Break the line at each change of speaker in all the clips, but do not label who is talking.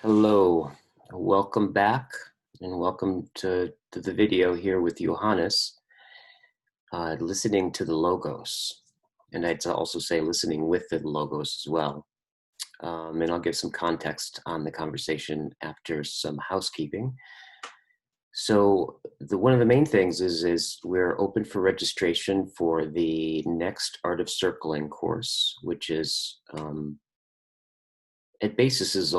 Hello, welcome back and welcome to the video here with Johannes, listening to the logos. And I'd also say listening with the logos as well. And I'll give some context on the conversation after some housekeeping. So one of the main things is we're open for registration for the next Art of Circling course, which is, at basis is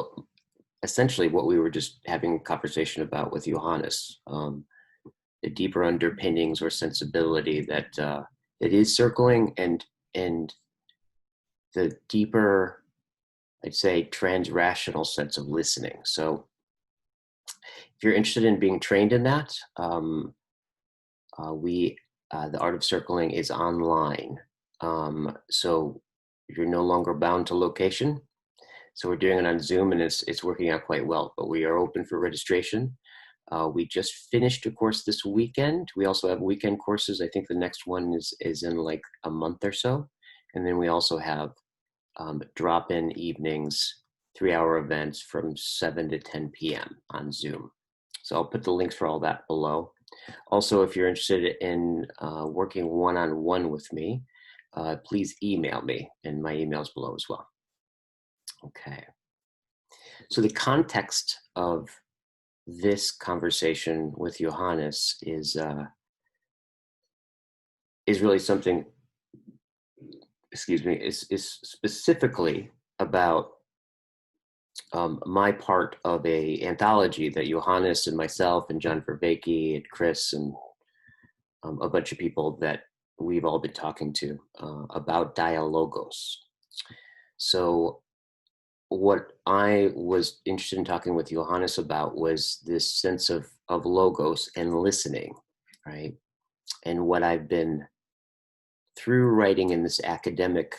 essentially what we were just having a conversation about with Johannes, the deeper underpinnings or sensibility that it is circling, and the deeper, I'd say, transrational sense of listening. So if you're interested in being trained in that, the Art of Circling is online. So you're no longer bound to location. So we're doing it on Zoom, and it's working out quite well. But we are open for registration. We just finished a course this weekend. We also have weekend courses. I think the next one is in like a month or so. And then we also have drop-in evenings, 3-hour events from 7 to 10 p.m. on Zoom. So I'll put the links for all that below. Also, if you're interested in working one-on-one with me, please email me, and my email is below as well. Okay. So the context of this conversation with Johannes is really something, is specifically about my part of a anthology that Johannes and myself and John Vervaeke and Chris and a bunch of people that we've all been talking to about dialogos. So what I was interested in talking with Johannes about was this sense of logos and listening, right? And what I've been through writing in this academic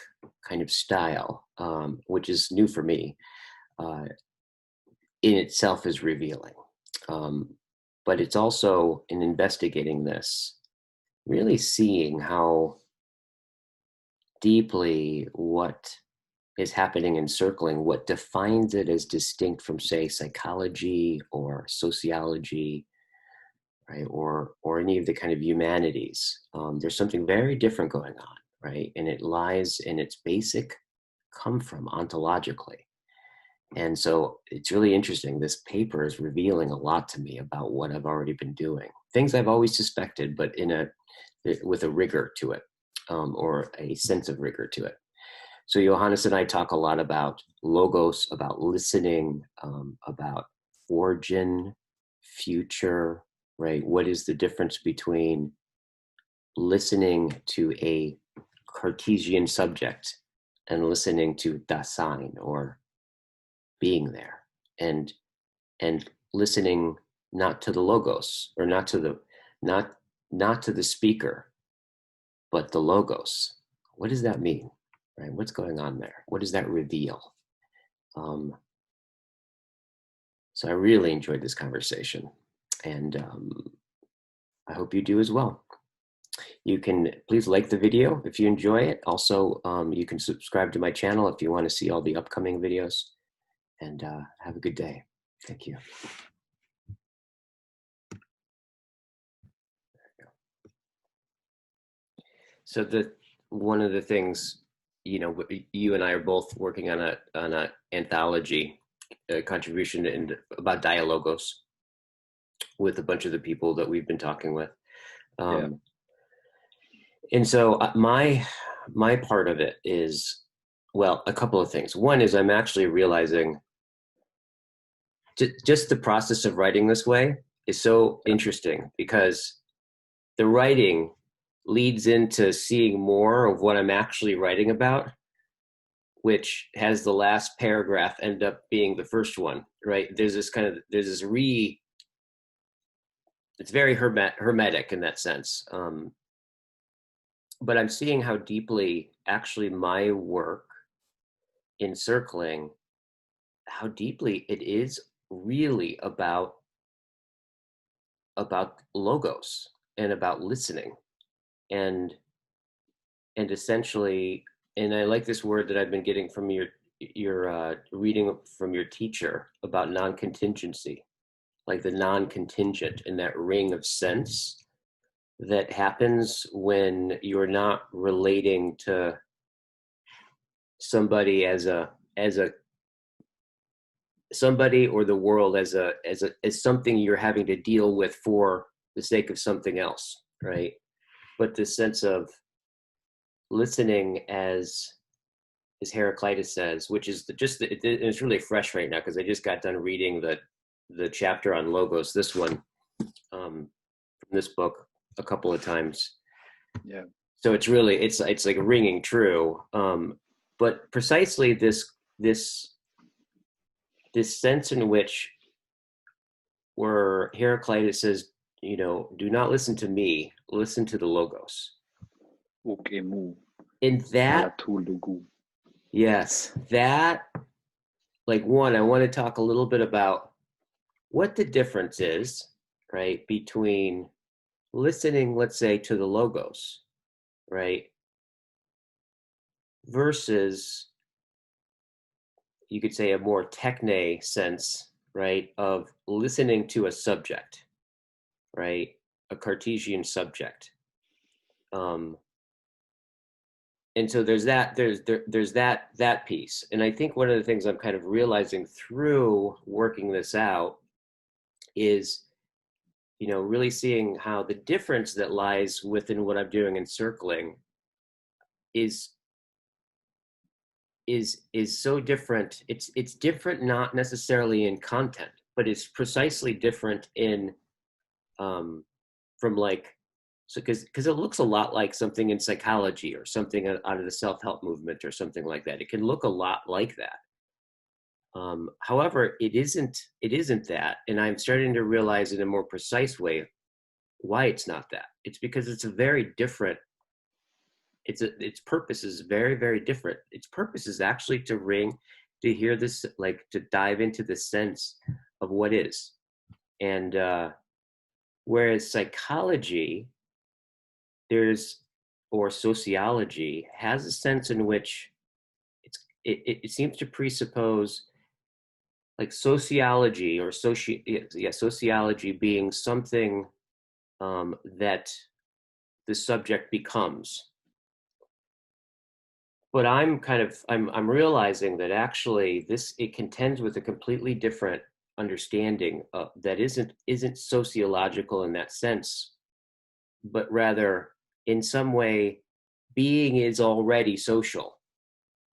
kind of style, which is new for me, in itself is revealing. But it's also, in investigating this, really seeing how deeply what is happening in circling, what defines it as distinct from, say, psychology or sociology, right, or any of the kind of humanities. There's something very different going on, right, and it lies in its basic come from ontologically. And so it's really interesting. This paper is revealing a lot to me about what I've already been doing, things I've always suspected, but with a rigor to it, or a sense of rigor to it. So Johannes and I talk a lot about logos, about listening, about origin, future, right? What is the difference between listening to a Cartesian subject and listening to Dasein, or being there, and listening not to the logos, or not to the speaker, but the logos? What does that mean? Right? What's going on there? What does that reveal? So I really enjoyed this conversation, and I hope you do as well. You can please like the video if you enjoy it. Also, you can subscribe to my channel if you want to see all the upcoming videos, and have a good day. Thank you. So one of the things, you and I are both working on a anthology contribution about dialogos with a bunch of the people that we've been talking with. And so my part of it is, well, a couple of things. One is I'm actually realizing just the process of writing this way is so interesting, because the writing leads into seeing more of what I'm actually writing about, which has the last paragraph end up being the first one, right? It's very hermetic in that sense. But I'm seeing how deeply actually my work in circling, how deeply it is really about logos and about listening, and essentially, and I like this word that I've been getting from you're reading from your teacher about non-contingency, like the non-contingent in that ring of sense that happens when you're not relating to somebody as a somebody or the world as something you're having to deal with for the sake of something else, right? But this sense of listening as Heraclitus says, which is it's really fresh right now because I just got done reading the chapter on logos, this one, from this book a couple of times.
Yeah.
So it's really it's like ringing true. But precisely this sense in which where Heraclitus says, do not listen to me, listen to the logos.
Okay, move.
In that, yes, that, like, one, I want to talk a little bit about what the difference is, right, between listening, let's say, to the logos, right, versus, you could say, a more techne sense, right, of listening to a subject, right, a Cartesian subject. And so there's that piece. And I think one of the things I'm kind of realizing through working this out is, really seeing how the difference that lies within what I'm doing in circling is so different. It's different, not necessarily in content, but it's precisely different in from like, so because it looks a lot like something in psychology or something out of the self-help movement or something like that. It can look a lot like that. However, it isn't that, and I'm starting to realize in a more precise way why it's not that. It's because it's a very different. Its purpose is very, very different. Its purpose is actually to hear this, like to dive into the sense of what is, and whereas psychology, or sociology has a sense in which it seems to presuppose, like, sociology or sociology being something that the subject becomes. But I'm realizing that actually it contends with a completely different understanding that isn't sociological in that sense, but rather in some way being is already social,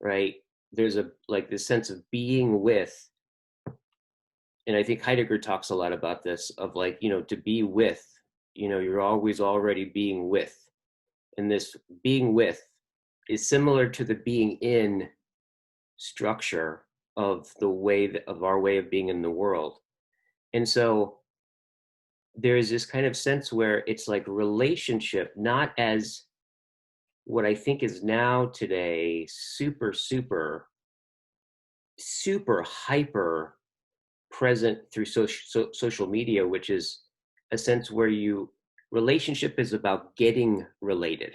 right? There's this sense of being with, and I think Heidegger talks a lot about this, of like, to be with, you're always already being with. And this being with is similar to the being in structure of of our way of being in the world. And so there is this kind of sense where it's like relationship, not as what I think is now today super, super, super hyper present through social media, which is a sense where relationship is about getting related.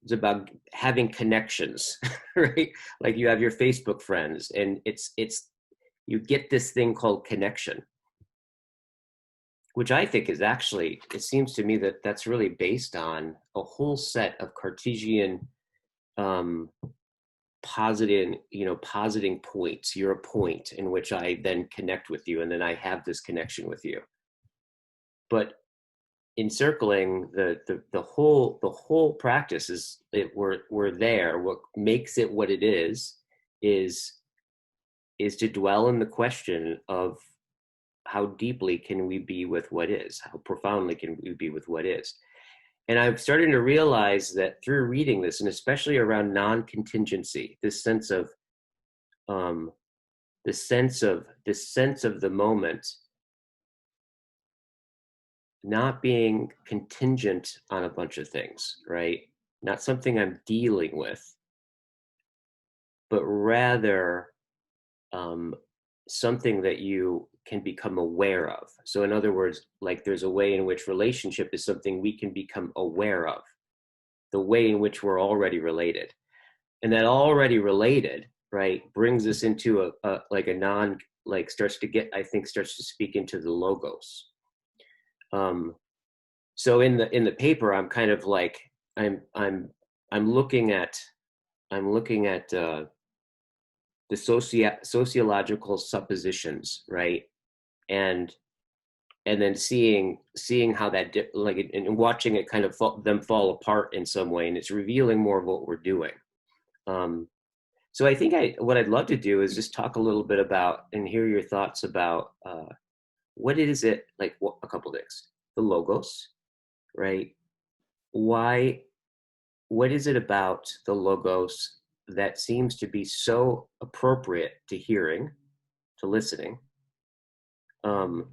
It's about having connections, right? Like you have your Facebook friends, and you get this thing called connection, which I think is actually, it seems to me that that's really based on a whole set of Cartesian positing points. You're a point in which I then connect with you, and then I have this connection with you. But encircling the whole practice is we're there. What makes it what it is to dwell in the question of how deeply can we be with what is, how profoundly can we be with what is. And I'm starting to realize that through reading this, and especially around non-contingency, this sense of the moment not being contingent on a bunch of things, right? Not something I'm dealing with, but rather something that you can become aware of. So in other words, like there's a way in which relationship is something we can become aware of, the way in which we're already related. And that already related right, brings us into a like a non, like starts to speak into the logos. So in the paper, I'm kind of like I'm looking at the sociological suppositions, right, and then seeing how that like and watching it kind of them fall apart in some way, and it's revealing more of what we're doing. Um, so I think what I'd love to do is just talk a little bit about and hear your thoughts about what is it like. A couple things: the logos, right? Why? What is it about the logos that seems to be so appropriate to hearing, to listening? Um,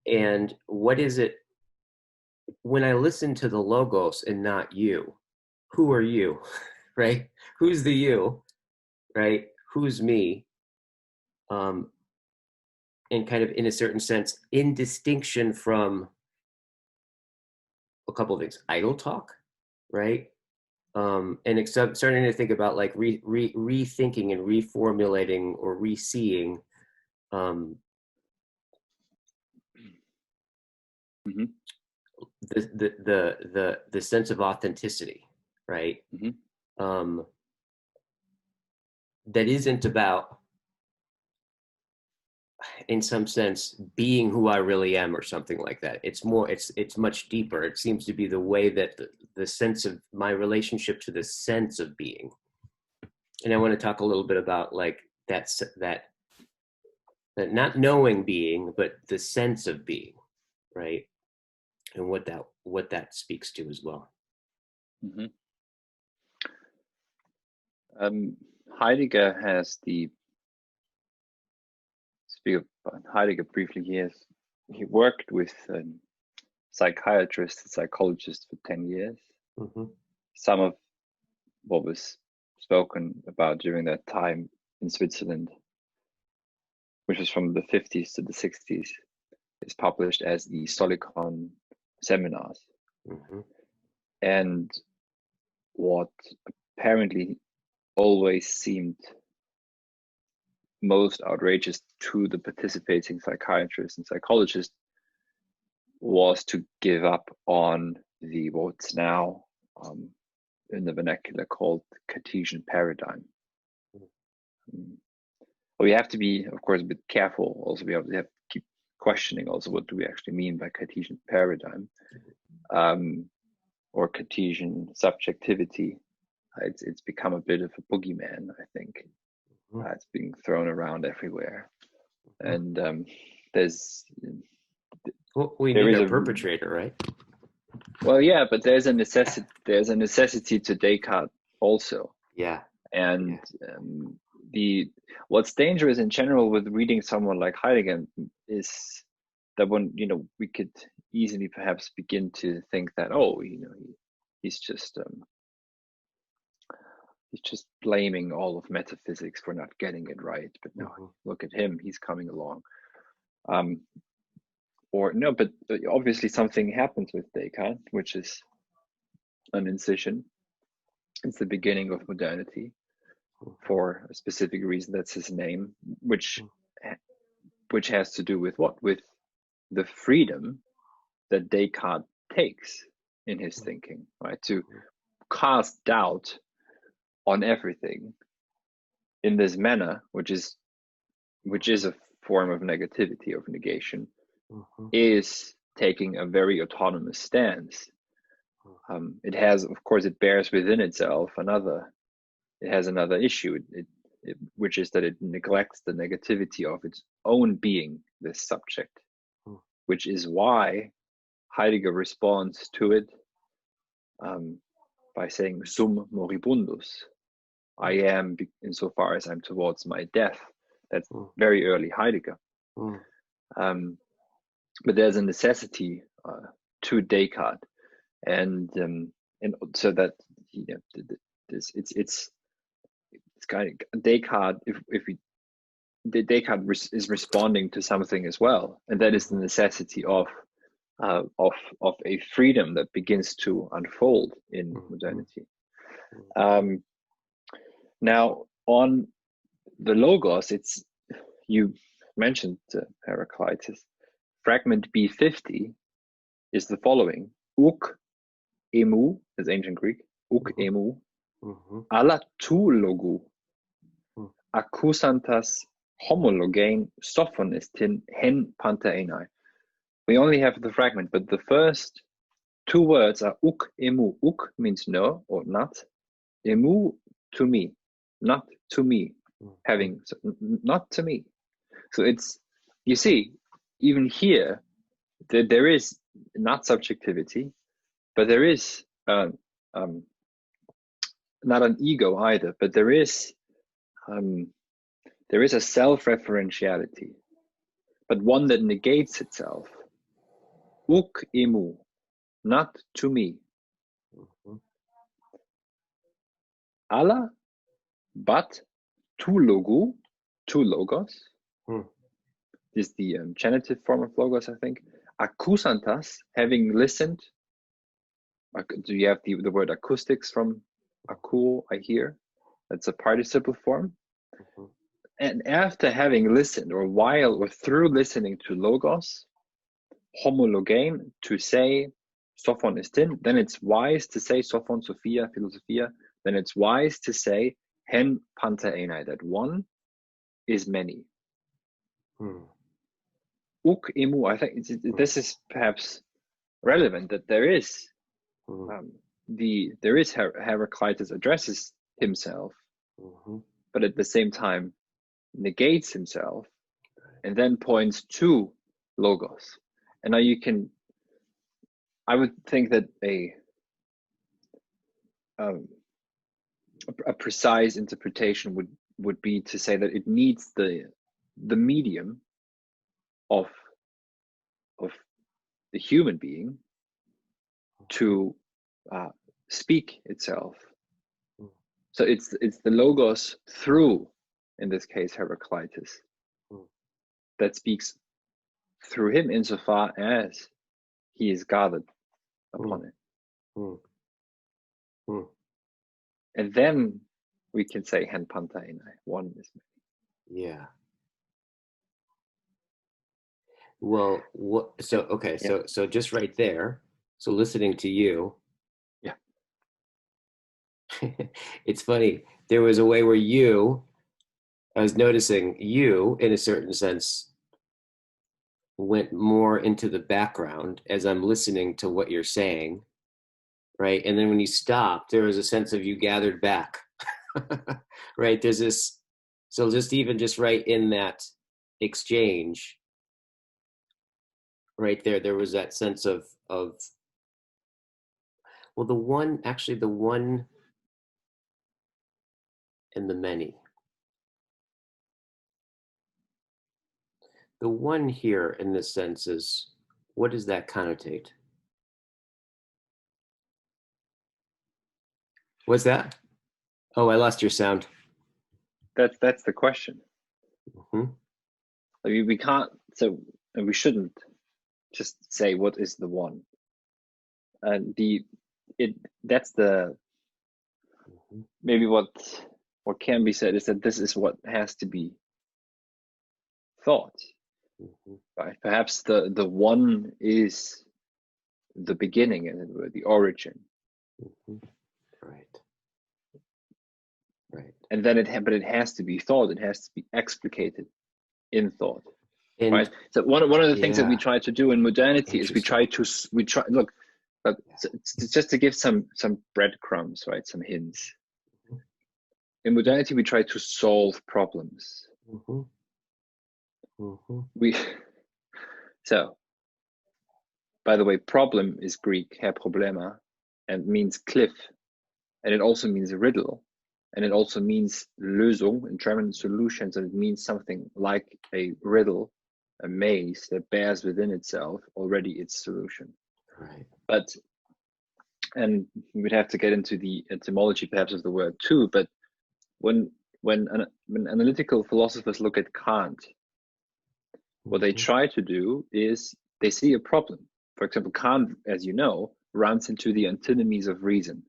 and what is it when I listen to the logos and not you? Who are you, right? Who's the you, right? Who's me? Um, and kind of in a certain sense, in distinction from a couple of things, idle talk, right? And starting to think about like rethinking and reformulating or reseeing um,
Mm-hmm.
the sense of authenticity, right?
Mm-hmm.
Um, that isn't about, in some sense, being who I really am or something like that. It's more, it's much deeper. It seems to be the way that the sense of my relationship to the sense of being. And I want to talk a little bit about like that not knowing being, but the sense of being, right? And what that speaks to as well.
Mm-hmm. Heidegger has speak about Heidegger briefly. He worked with psychiatrists and psychologists for 10 years.
Mm-hmm.
Some of what was spoken about during that time in Switzerland, which was from the 50s to the 60s, is published as the Solikon seminars.
Mm-hmm.
And what apparently always seemed most outrageous to the participating psychiatrists and psychologists was to give up on the what's now in the vernacular called Cartesian paradigm. We have to be, of course, a bit careful. Also, we have to keep questioning also what do we actually mean by Cartesian paradigm or Cartesian subjectivity. It's become a bit of a boogeyman, I think. It's being thrown around everywhere, and there's
Well, we
there
need
is
a
a
perpetrator, right?
well, yeah, but there's a necessity. There's a necessity to Descartes also,
Yeah.
and
Yeah.
the what's dangerous in general with reading someone like Heidegger is that when we could easily perhaps begin to think that he's just blaming all of metaphysics for not getting it right. But no,
Mm-hmm.
look at him, he's coming along. Or no, but obviously something happens with Descartes, which is an incision. It's the beginning of modernity for a specific reason. That's his name, which has to do with what? With the freedom that Descartes takes in his thinking, right? To cast doubt on everything in this manner, which is a form of negativity, of negation,
Mm-hmm.
is taking a very autonomous stance. It has, of course, it bears within itself it has another issue, which is that it neglects the negativity of its own being, this subject, which is why Heidegger responds to it by saying sum moribundus. I am insofar as I'm towards my death. That's very early Heidegger. But there's a necessity to Descartes, and so that it's kind of Descartes. If we Descartes is responding to something as well, and that is the necessity of a freedom that begins to unfold in modernity. Now, on the logos, you mentioned Heraclitus. Fragment B50 is the following: uk emu, is ancient Greek, uk emu, alla tu logu, accusantas homologein sophonistin hen pantaenai. We only have the fragment, but the first two words are uk emu. Uk means no or not. Emu, to me, not to me. Having, so, not to me. So it's, you see, even here, there is not subjectivity, but there is not an ego either, but there is a self-referentiality, but one that negates itself. Uk emu, not to me. Alla, but tu logu, tu logos. This is the genitive form of logos, I think. Accusantas, having listened. Do you have the word acoustics from acou, I hear? That's a participle form. And after having listened, or while or through listening to logos, homologein, to say sophonistin, then it's wise to say sophon, Sophia, philosophia, then it's wise to say hen pantaenai, that one is many. Uk emu, I think this is perhaps relevant, that there is Heraclitus addresses himself, but at the same time negates himself, and then points to logos. And now I would think that a precise interpretation would be to say that it needs the medium of the human being to speak itself. So it's the logos through, in this case, Heraclitus, that speaks through him insofar as he is gathered upon it. And then we can say hen pantaenai, one is many.
Yeah. Well, so just right there, so listening to you,
yeah,
it's funny, there was a way where I was noticing you, in a certain sense, went more into the background as I'm listening to what you're saying, right? And then when you stopped, there was a sense of you gathered back, right? There's this, so just right in that exchange, right there was that sense of well, the one and the many. The one here in this sense is, what does that connotate? What's that? Oh, I lost your sound.
That's the question.
I
mean, we can't, and we shouldn't just say what is the one. And that's the maybe what can be said is that this is what has to be thought. Right? Perhaps the one is the beginning, as it were, the origin.
Right.
And then it has to be thought. It has to be explicated in thought. Right. So one of the things that we try to do in modernity is we try look. Just to give some breadcrumbs, right? Some hints. In modernity, we try to solve problems. So, by the way, problem is Greek, her problema, and means cliff, and it also means riddle, and it also means Lösung in German, solutions, and it means something like a riddle, a maze that bears within itself already its solution.
Right.
But, and we'd have to get into the etymology perhaps of the word too, but when analytical philosophers look at Kant, what they try to do is they see a problem. For example, Kant, as you know, runs into the antinomies of reason.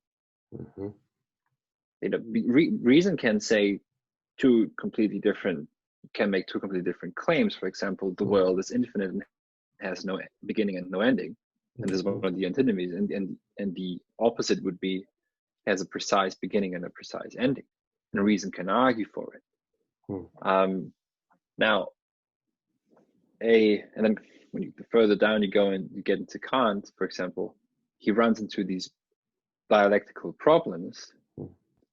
Reason can say can make two completely different claims. For example, the world is infinite and has no beginning and no ending, and this is one of the antinomies, and the opposite would be has a precise beginning and a precise ending, and reason can argue for it. Now, and then when you further down you go and you get into Kant, for example, he runs into these dialectical problems,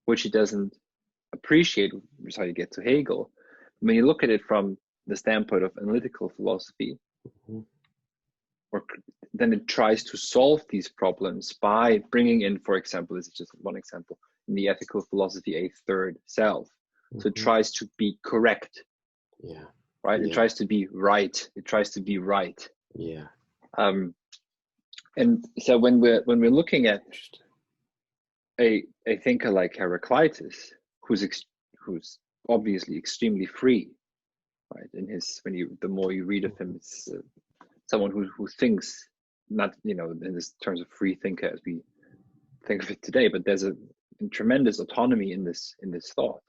which he doesn't appreciate, which is how you get to Hegel. When you look at it from the standpoint of analytical philosophy, or then it tries to solve these problems by bringing in, for example, this is just one example, in the ethical philosophy, a third self. So it tries to be correct.
Yeah.
Right? It tries to be right. It tries to be right.
Yeah.
And so when we're looking at a thinker like Heraclitus, who's obviously extremely free, right? The more you read of him, it's someone who thinks, not in this terms of free thinker as we think of it today, but there's a tremendous autonomy in this thought.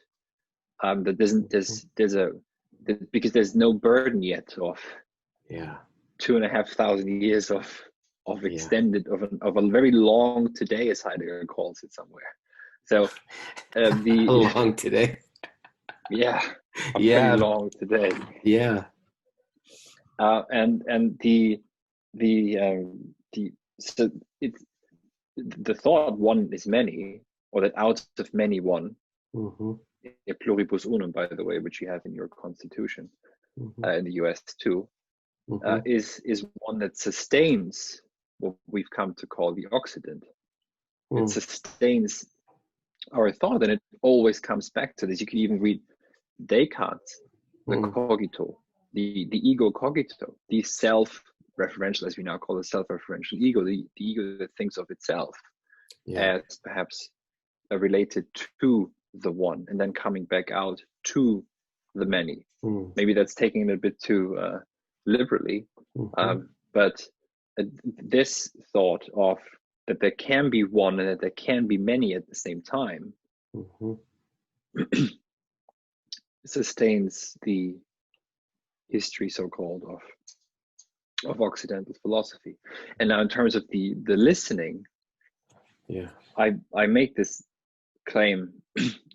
That because there's no burden yet of 2,500 years of extended of a very long today, as Heidegger calls it somewhere. So the
long today.
Yeah, pretty long today.
Yeah.
And so it's the thought one is many, or that out of many one. A pluribus unum, by the way, which you have in your constitution, in the US too, is one that sustains what we've come to call the Occident. It sustains our thought, and it always comes back to this. You can even read Descartes, the cogito, the ego cogito, the self-referential, as we now call it, self-referential ego, the ego that thinks of itself as perhaps related to the one, and then coming back out to the many. Maybe that's taking it a bit too liberally, but this thought of that there can be one and that there can be many at the same time sustains the history, so-called, of Occidental philosophy. And now, in terms of the listening, I make this claim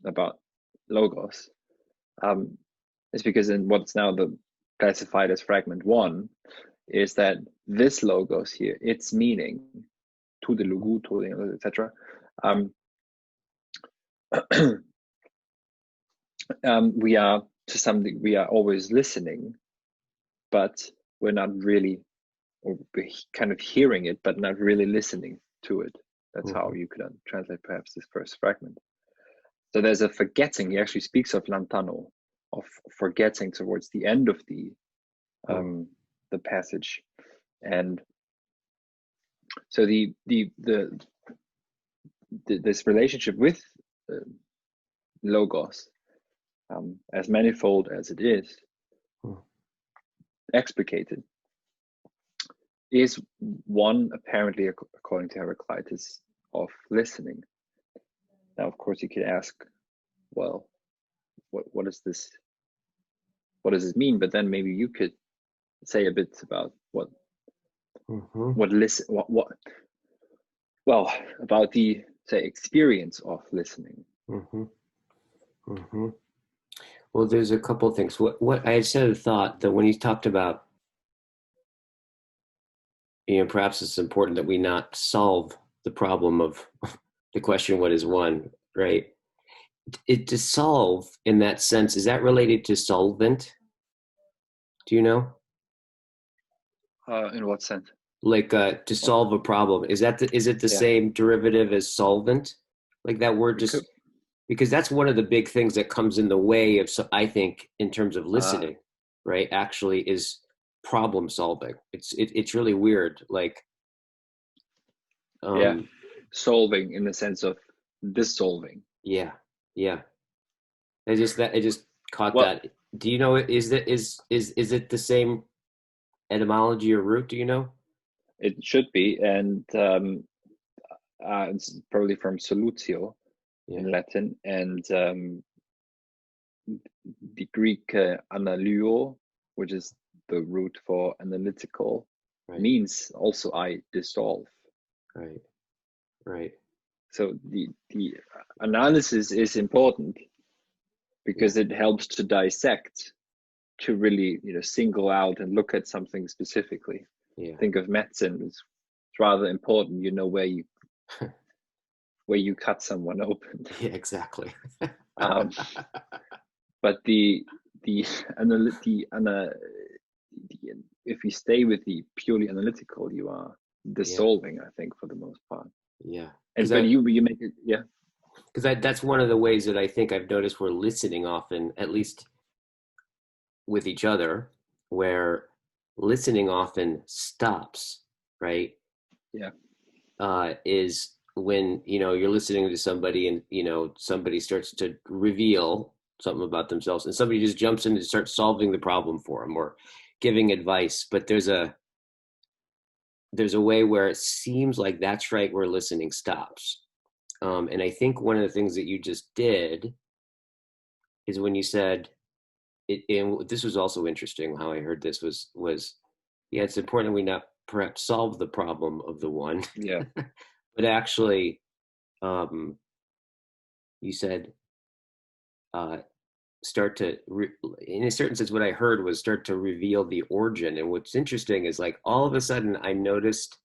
about logos. It's because in what's now classified as fragment 1 is that this logos here, its meaning, to the logu, etc. We are, to some degree, we are always listening, but we're not really, or we're kind of hearing it, but not really listening to it. That's how you could translate perhaps this first fragment. So there's a forgetting. He actually speaks of lantano, of forgetting towards the end of the passage, and so this relationship with logos, as manifold as it is, explicated, is one, apparently, according to Heraclitus, of listening. Now, of course, you could ask, well, what is this? What does this mean? But then maybe you could say a bit about what about the, say, experience of listening.
Well, there's a couple of things. What I had said a thought that when he talked about, perhaps it's important that we not solve the problem of the question, what is one, right? To solve in that sense, is that related to solvent? Do you know?
In what sense?
Like to solve a problem. Is it the same derivative as solvent? Like that word just, because that's one of the big things that comes in the way of, so I think, in terms of listening, right? Actually, is problem solving. It's really weird. Like,
solving in the sense of dissolving.
Yeah. I just caught that. Do you know, is it the same etymology or root? Do you know?
It should be, and it's probably from solutio in Latin, and the Greek analyo, which is the root for analytical,
Right.
means also I dissolve.
Right. Right.
So the analysis is important because it helps to dissect, to really single out and look at something specifically.
Yeah.
Think of medicine; it's rather important. You know where you cut someone open.
Yeah, exactly.
But if you stay with the purely analytical, you are
Yeah.
dissolving, I think, for the most part.
Yeah.
And but you make it, yeah.
Because that's one of the ways that I think I've noticed we're listening often, at least with each other, where listening often stops, right?
Yeah.
Is when you're listening to somebody and somebody starts to reveal something about themselves and somebody just jumps in and starts solving the problem for them or giving advice, but there's a way where it seems like that's right where listening stops. And I think one of the things that you just did is when you said it, and this was also interesting how I heard this was yeah, it's important we not perhaps solve the problem of the one,
Yeah.
but actually, you said start to in a certain sense what I heard was start to reveal the origin. And what's interesting is like all of a sudden I noticed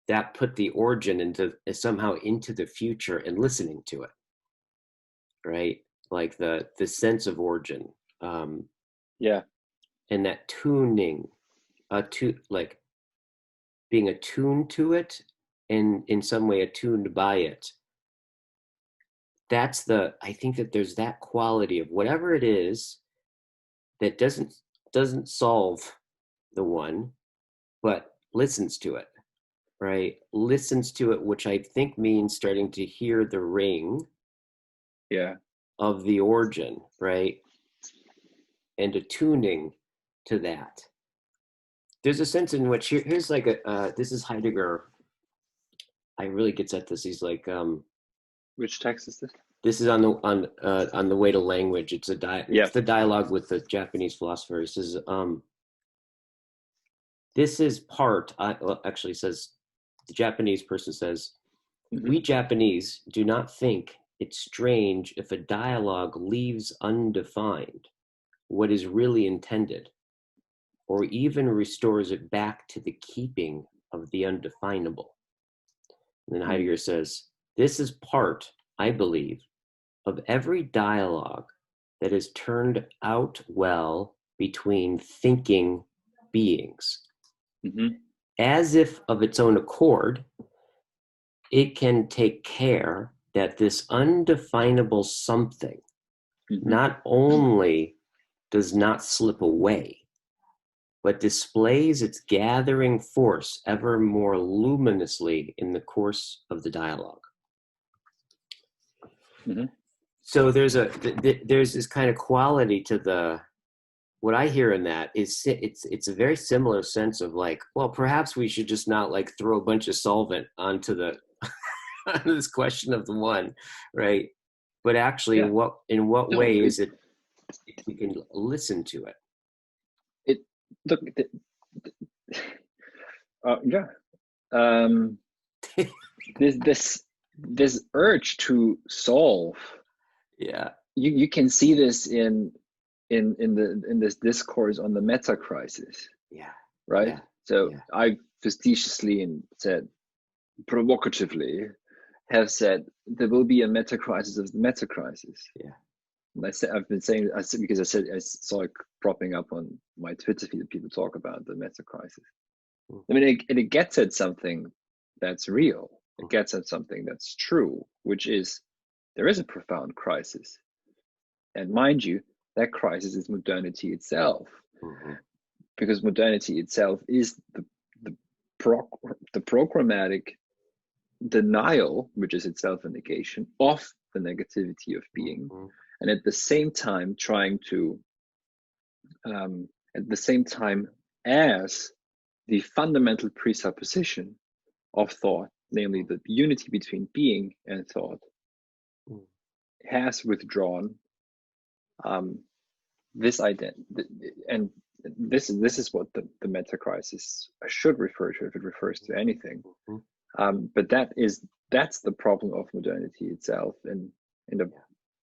that put the origin into somehow into the future and listening to it, right? Like the sense of origin,
Yeah.
and that tuning, to like being attuned to it and in some way attuned by it. I think that there's that quality of whatever it is that doesn't solve the one, but listens to it, right? Listens to it, which I think means starting to hear the ring
Yeah.
of the origin, right? And attuning to that. There's a sense in which here's like this is Heidegger. I really gets at this. He's like,
Which text is this?
this is on the way to language. It's it's the dialogue with the Japanese philosopher. He says, this is part. Actually, says the Japanese person says, we Japanese do not think it's strange if a dialogue leaves undefined what is really intended, or even restores it back to the keeping of the undefinable. And then Heidegger says, this is part, I believe, of every dialogue that is turned out well between thinking beings. As if of its own accord, it can take care that this undefinable something not only does not slip away, but displays its gathering force ever more luminously in the course of the dialogue. So there's this kind of quality to what I hear in that is it's a very similar sense of like, well, perhaps we should just not like throw a bunch of solvent onto onto this question of the one, right? But actually, in what way is it if we can listen to it?
Look, this urge to solve.
Yeah,
you can see this in this discourse on the meta crisis.
Yeah.
Right.
Yeah.
So I facetiously and said provocatively have said there will be a meta crisis of the meta crisis.
Yeah.
And I've been saying because I saw it propping up on my Twitter feed that people talk about the meta crisis. I mean, it gets at something that's real. It gets at something that's true, which is there is a profound crisis. And mind you, that crisis is modernity itself. Because modernity itself is the programmatic denial, which is itself a negation of the negativity of being, and at the same time trying to, at the same time as the fundamental presupposition of thought, namely the unity between being and thought, has withdrawn this and this is what the meta crisis should refer to if it refers to anything. But that's the problem of modernity itself in a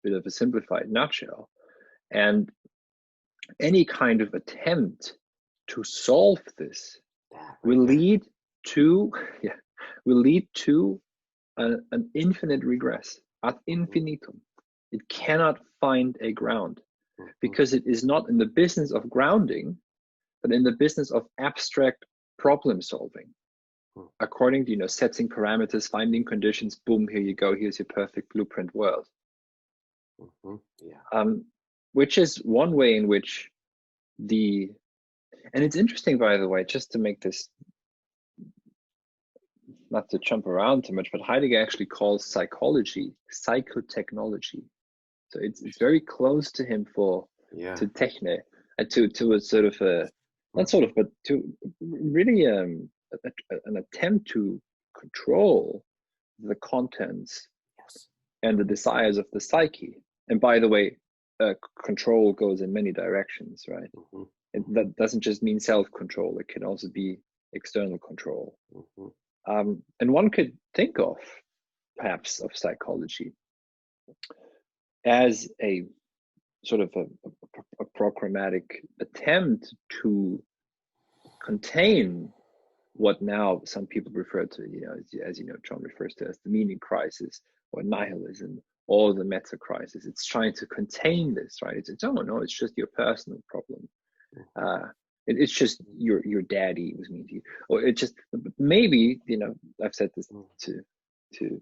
bit of a simplified nutshell. And any kind of attempt to solve this will lead to an infinite regress ad infinitum. It cannot find a ground because it is not in the business of grounding, but in the business of abstract problem solving. According to, setting parameters, finding conditions, boom, here you go, here's your perfect blueprint world. Which is one way in which and it's interesting, by the way, just to make this, not to jump around too much, but Heidegger actually calls psychology psychotechnology. So it's very close to him to techne, to a sort of a, not sort of, but to really an attempt to control the contents and the desires of the psyche. And by the way, control goes in many directions, right? That doesn't just mean self-control. It can also be external control. And one could think of, perhaps, of psychology as a sort of a programmatic attempt to contain what now some people refer to, as John refers to as the meaning crisis or nihilism, or the meta crisis. It's trying to contain this, right? It's no, it's just your personal problem. It's just your daddy was mean to you, or it just maybe I've said this to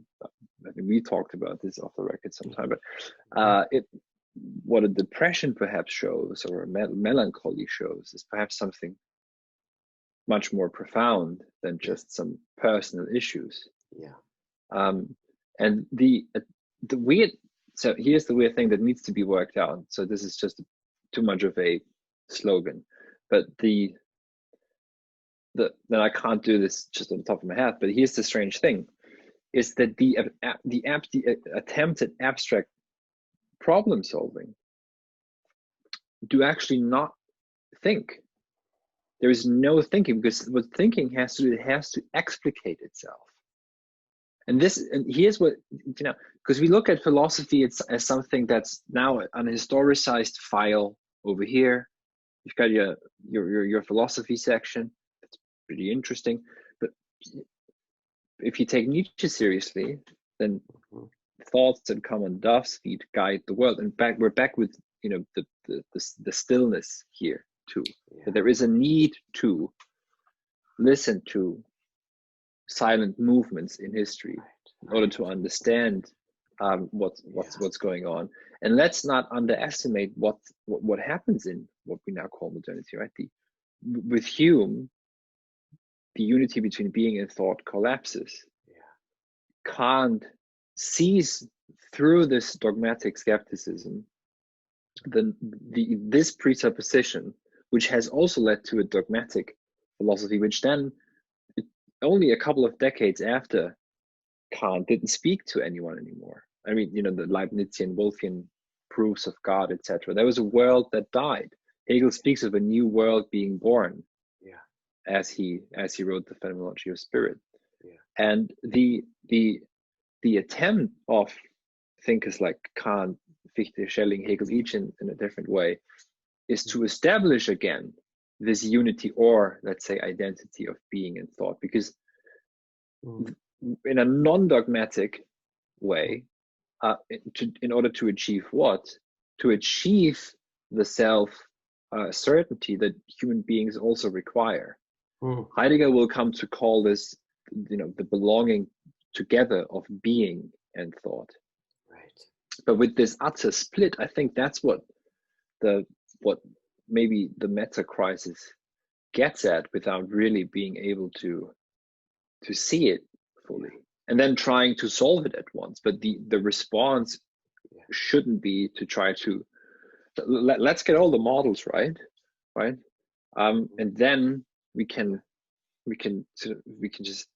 I think we talked about this off the record sometime, but what a depression perhaps shows, or a melancholy shows, is perhaps something much more profound than just some personal issues. And the weird, so here's the weird thing that needs to be worked out. So this is just too much of a slogan, but then I can't do this just on the top of my head, but here's the strange thing, is that the attempts at abstract problem solving do actually not think. There is no thinking, because what thinking has to do, it has to explicate itself. And here's what, because we look at philosophy as something that's now an historicized file over here. You've got your philosophy section. That's pretty interesting. But if you take Nietzsche seriously, then thoughts that come on dove's feet guide the world. And we're back with the stillness here too. That there is a need to listen to silent movements in history in order to understand what's going on. And let's not underestimate what happens in what we now call modernity, right? With Hume, the unity between being and thought collapses. Kant sees through this dogmatic skepticism this presupposition, which has also led to a dogmatic philosophy, which then only a couple of decades after Kant didn't speak to anyone anymore. I mean, the Leibnizian, Wolffian proofs of God, etc. There was a world that died. Hegel speaks of a new world being born, as he wrote the Phenomenology of Spirit. And the attempt of thinkers like Kant, Fichte, Schelling, Hegel, each in a different way, is to establish again this unity, or let's say identity, of being and thought, because in a non-dogmatic way, in order to achieve what? To achieve the self certainty that human beings also require. Heidegger will come to call this, the belonging together of being and thought. But with this utter split, I think that's what maybe the meta crisis gets at, without really being able to see it fully, and then trying to solve it at once. But the response shouldn't be to try to let's get all the models right, and then we can just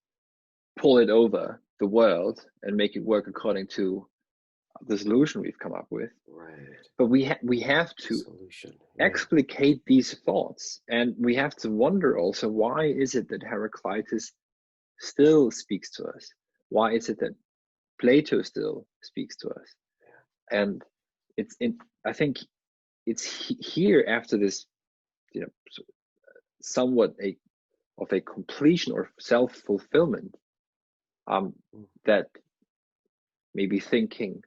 pull it over the world and make it work according to the solution we've come up with.
Right.
But we have to
Solution. Yeah.
explicate these thoughts, and we have to wonder also, why is it that Heraclitus still speaks to us? Why is it that Plato still speaks to us? And I think it's here, after this, somewhat of a completion or self-fulfillment, that maybe thinking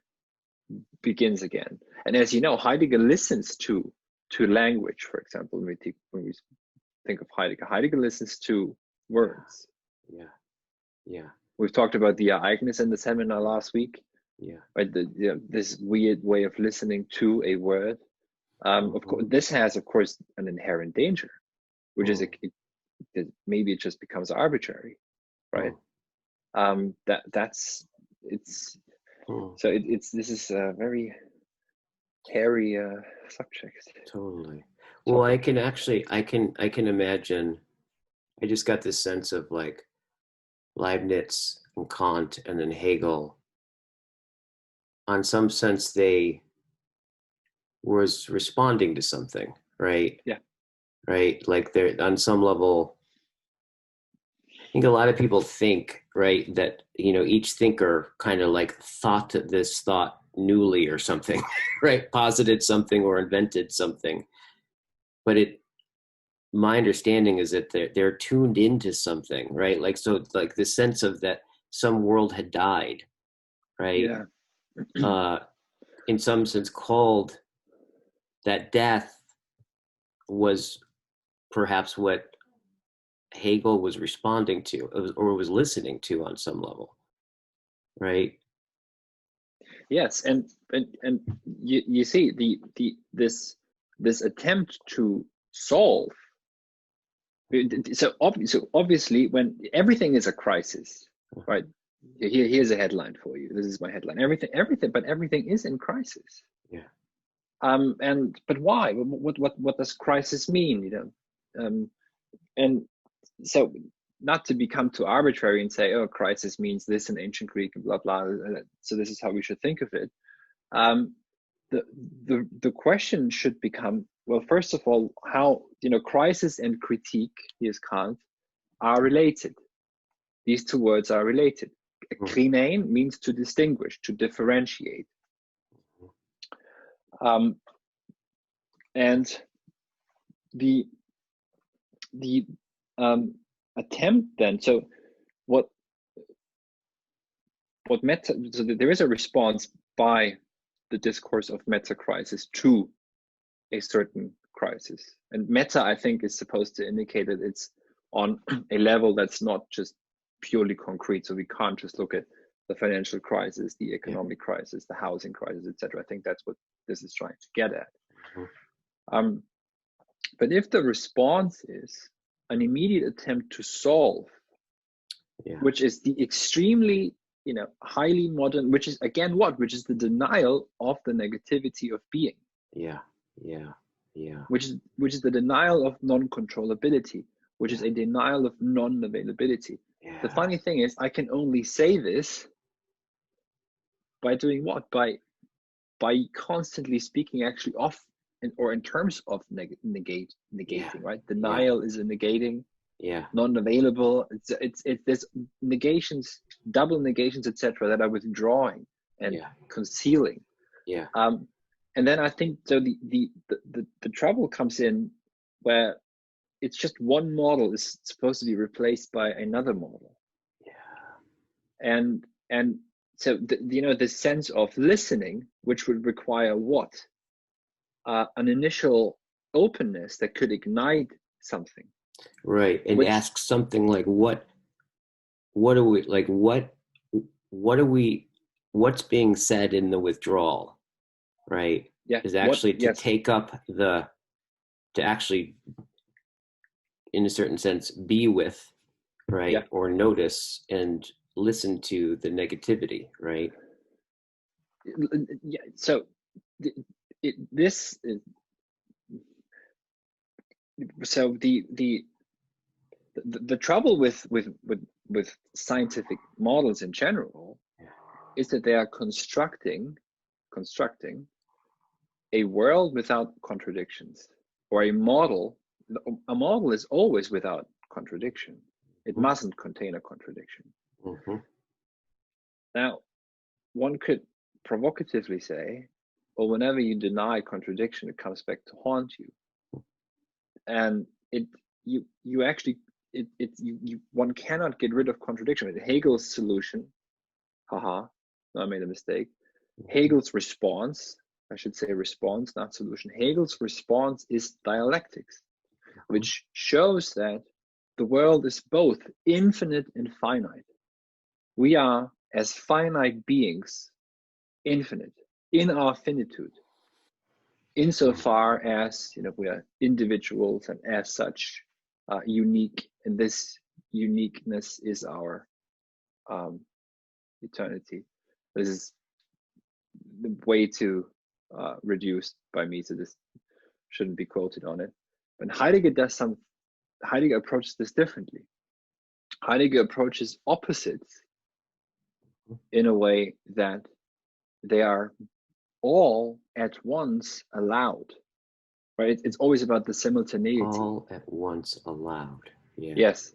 begins again. And as you know, Heidegger listens to language. For example, when we think of Heidegger listens to words.
Yeah.
We've talked about the Ereignis in the seminar last week.
Yeah.
Right, this weird way of listening to a word. Of course, this has, of course, an inherent danger, which is maybe it just becomes arbitrary, right? That's it's so this is a very hairy subject.
Totally. Well, I can imagine. I just got this sense of like Leibniz and Kant and then Hegel. On some sense, they was responding to something, right?
Yeah.
Right. Like they're on some level. I think a lot of people think, right, that each thinker kind of like thought this thought newly or something, right? Posited something or invented something. But my understanding is that they're tuned into something, right? Like, so like the sense of that some world had died, right?
Yeah.
In some sense called that death was perhaps what Hegel was responding to or was listening to on some level, right?
Yes, and you see this attempt to solve. So obviously, when everything is a crisis, right? Here's a headline for you. This is my headline. Everything is in crisis.
Yeah.
But why? What does crisis mean? And so, not to become too arbitrary and say, oh, crisis means this in ancient Greek and blah blah. So this is how we should think of it. The question should become, well, first of all, how crisis and critique, here's Kant, are related. These two words are related. Krinein means to distinguish, to differentiate. And the attempt then, so so there is a response by the discourse of meta crisis to a certain crisis, and meta, I think, is supposed to indicate that it's on a level that's not just purely concrete. So we can't just look at the financial crisis, the economic crisis, the housing crisis, etc. I think that's what this is trying to get at. But if the response is an immediate attempt to solve, which is the extremely highly modern, which is again which is the denial of the negativity of being. Which is the denial of non-controllability, which is a denial of non-availability. The funny thing is, I can only say this by doing what? By constantly speaking actually off or in terms of negating, right? Denial is a negating. Non-available. It's there's negations, double negations, etc. that are withdrawing and concealing. And then I think so the trouble comes in where it's just one model is supposed to be replaced by another model. And so the sense of listening, which would require what? An initial openness that could ignite something.
Right. And ask something like what's being said in the withdrawal, right? Is actually to take up to actually, in a certain sense, be with, right? Or notice and listen to the negativity, right?
So this is, so the trouble with scientific models in general is that they are constructing constructing a world without contradictions, or a model. A model is always without contradiction. It mustn't contain a contradiction.
Mm-hmm.
Now, one could provocatively say, well, whenever you deny contradiction, it comes back to haunt you. And one cannot get rid of contradiction. Hegel's solution, I made a mistake. Hegel's response, I should say response, not solution. Hegel's response is dialectics, which shows that the world is both infinite and finite. We are, as finite beings, infinite in our finitude, insofar as we are individuals and as such unique, and this uniqueness is our eternity. This is way too reduced by me, so this shouldn't be quoted on it. But Heidegger approaches this differently. Heidegger approaches opposites in a way that they are all at once allowed, right? It's always about the simultaneity.
All at once allowed. Yeah.
Yes.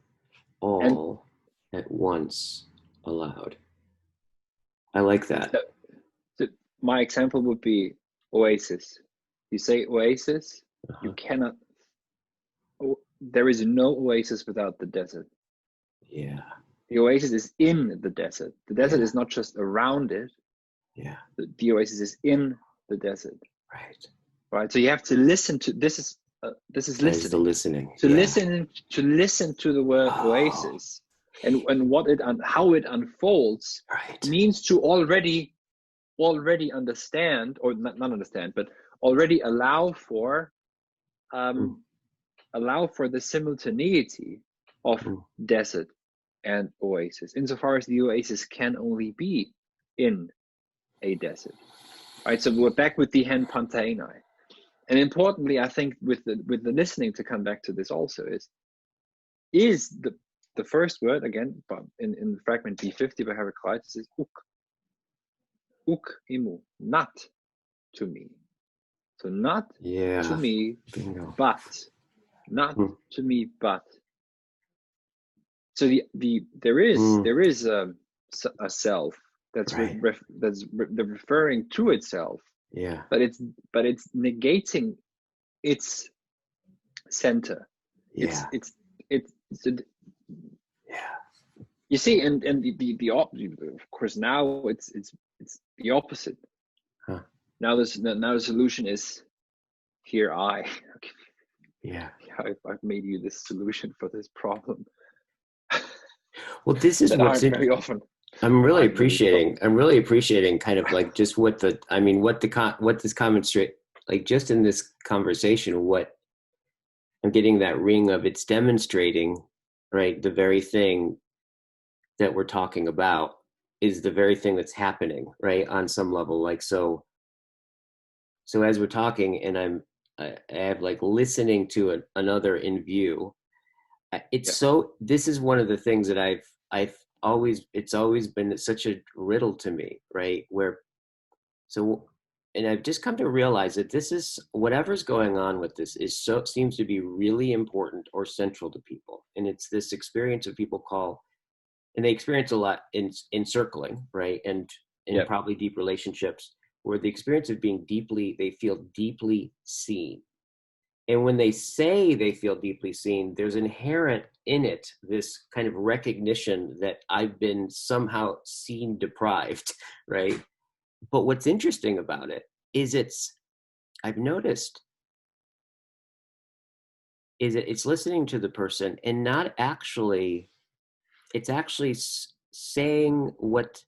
All at once allowed. I like that.
So my example would be oasis. You say oasis, you cannot. There is no oasis without the desert.
Yeah.
The oasis is in the desert. The desert is not just around it.
Yeah.
The oasis is in the desert.
Right.
Right. So you have to listen to this is listening.
That is the listening.
To listen to the word oasis, and how it unfolds means to already understand, or not understand, but already allow for the simultaneity of desert and oasis, insofar as the oasis can only be in a desert. Right, so we're back with the hen pantaenai. And importantly, I think with the listening, to come back to this also, is the first word again, but in fragment B50 by Heraclitus, is uk. Uk imu, not to me. So not to me, but not to me, but. So there is a self that's referring to itself.
Yeah.
But it's negating its center.
Yeah.
It's you see, and of course now it's the opposite.
Huh.
Now the solution is here I.
Yeah.
I've made you this solution for this problem.
Well, this is what's
very often.
I'm really appreciating kind of like just what this commentary, like just in this conversation, what I'm getting that ring of, it's demonstrating, right? The very thing that we're talking about is the very thing that's happening, right? On some level, like, so as we're talking and I have like listening to another in view, this is one of the things that it's always been such a riddle to me, right? And I've just come to realize that this is, whatever's going on with this seems to be really important or central to people. And it's this experience of people and they experience a lot in circling, right? And in probably deep relationships, where the experience of they feel deeply seen. And when they say they feel deeply seen, there's inherent in it this kind of recognition that I've been somehow seen deprived, right? But what's interesting about it is I've noticed, is it's listening to the person and not actually, it's actually saying what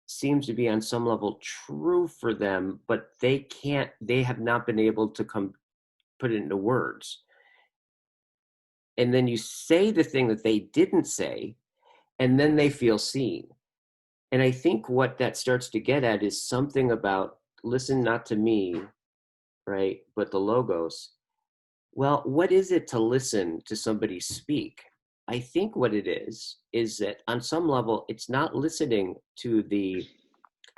seems to be on some level true for them, but they have not been able to put it into words. And then you say the thing that they didn't say, and then they feel seen. And I think what that starts to get at is something about listen not to me, right, but the logos. Well, what is it to listen to somebody speak? I think what it is that on some level, it's not listening to the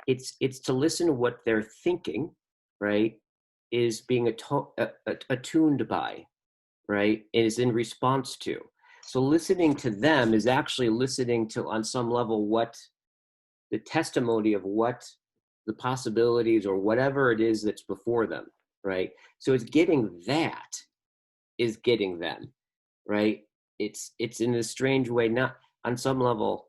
it's to listen to what they're thinking, right, is being attuned by, right, is in response to. So listening to them is actually listening to, on some level, what the testimony of what the possibilities or whatever it is that's before them, right? So it's getting that is getting them, right? It's in a strange way, not on some level.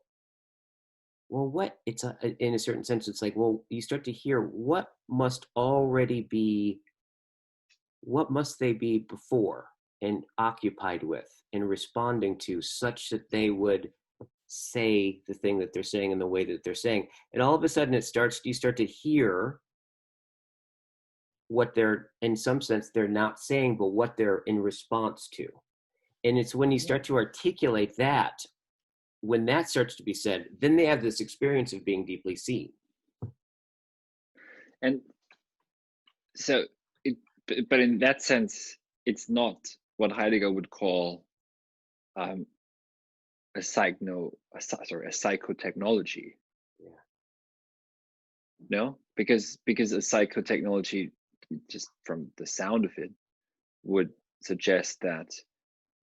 Well, what it's in a certain sense, it's like, well, you start to hear what must already be, what must they be before and occupied with and responding to, such that they would say the thing that they're saying in the way that they're saying. And all of a sudden you start to hear what they're, in some sense, they're not saying, but what they're in response to. And it's when you start to articulate that, when that starts to be said, then they have this experience of being deeply seen.
And so, but in that sense, it's not what Heidegger would call a psychotechnology.
Yeah.
No, because a psychotechnology, just from the sound of it, would suggest that